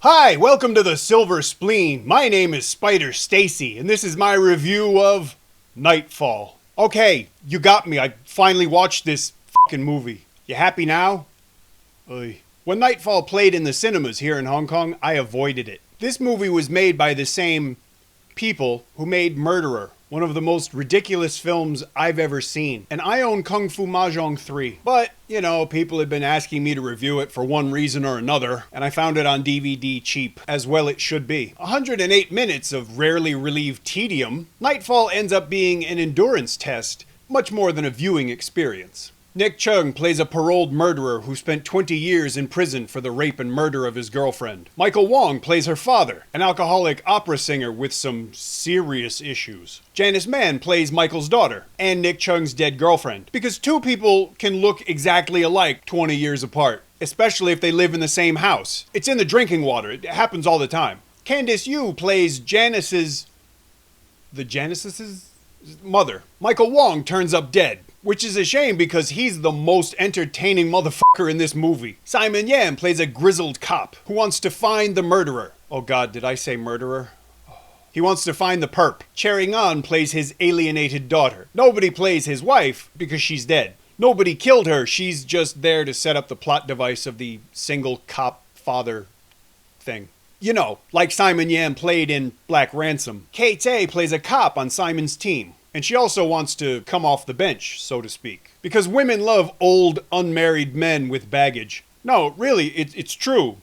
Hi, welcome to the Silver Spleen. My name is Spider Stacy, and this is my review of Nightfall. Okay, you got me. I finally watched this fucking movie. You happy now? Oy. When Nightfall played in the cinemas here in Hong Kong, I avoided it. This movie was made by the same people who made Murderer, one of the most ridiculous films I've ever seen. And I own Kung Fu Mahjong 3. But, you know, people had been asking me to review it for one reason or another, and I found it on DVD cheap, as well it should be. 108 minutes of rarely relieved tedium, Nightfall ends up being an endurance test, much more than a viewing experience. Nick Cheung plays a paroled murderer who spent 20 years in prison for the rape and murder of his girlfriend. Michael Wong plays her father, an alcoholic opera singer with some serious issues. Janice Man plays Michael's daughter, and Nick Cheung's dead girlfriend. Because two people can look exactly alike 20 years apart, especially if they live in the same house. It's in the drinking water. It happens all the time. Candice Yu plays Janice's mother. Michael Wong turns up dead, which is a shame because he's the most entertaining motherfucker in this movie. Simon Yam plays a grizzled cop who wants to find the murderer. Oh god, did I say murderer? He wants to find the perp. Cherry Ngan plays his alienated daughter. Nobody plays his wife because she's dead. Nobody killed her, she's just there to set up the plot device of the single cop father thing. You know, like Simon Yam played in Black Ransom. Kate A plays a cop on Simon's team. And she also wants to come off the bench, so to speak. Because women love old, unmarried men with baggage. No, really, it's true.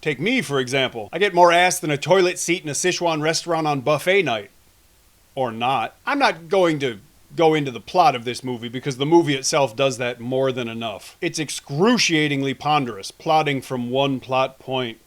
Take me, for example. I get more ass than a toilet seat in a Sichuan restaurant on buffet night. Or not. I'm not going to go into the plot of this movie because the movie itself does that more than enough. It's excruciatingly ponderous, plotting from one plot point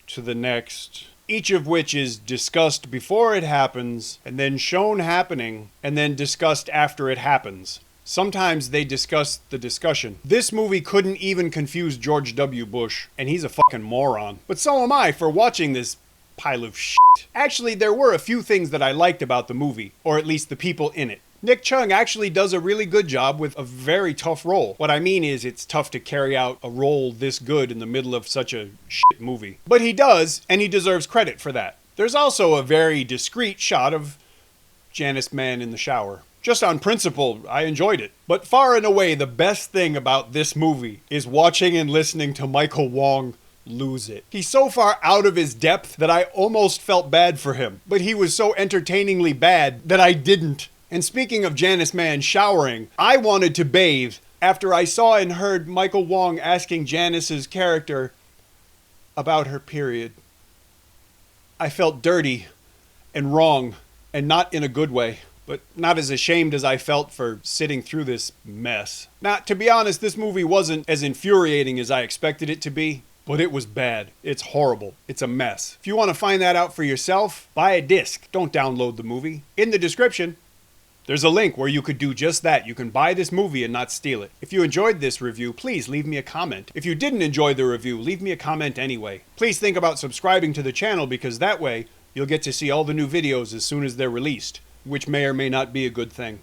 to the next, each of which is discussed before it happens, and then shown happening, and then discussed after it happens. Sometimes they discuss the discussion. This movie couldn't even confuse George W. Bush, and he's a fucking moron. But so am I for watching this pile of shit. Actually, there were a few things that I liked about the movie, or at least the people in it. Nick Cheung actually does a really good job with a very tough role. What I mean is it's tough to carry out a role this good in the middle of such a shit movie. But he does, and he deserves credit for that. There's also a very discreet shot of Janice Man in the shower. Just on principle, I enjoyed it. But far and away, the best thing about this movie is watching and listening to Michael Wong lose it. He's so far out of his depth that I almost felt bad for him. But he was so entertainingly bad that I didn't. And speaking of Janice Man showering, I wanted to bathe after I saw and heard Michael Wong asking Janice's character about her period. I felt dirty and wrong, and not in a good way, but not as ashamed as I felt for sitting through this mess. Now, to be honest, this movie wasn't as infuriating as I expected it to be, but it was bad. It's horrible. It's a mess. If you want to find that out for yourself, buy a disc. Don't download the movie. In the description, there's a link where you could do just that. You can buy this movie and not steal it. If you enjoyed this review, please leave me a comment. If you didn't enjoy the review, leave me a comment anyway. Please think about subscribing to the channel because that way you'll get to see all the new videos as soon as they're released, which may or may not be a good thing.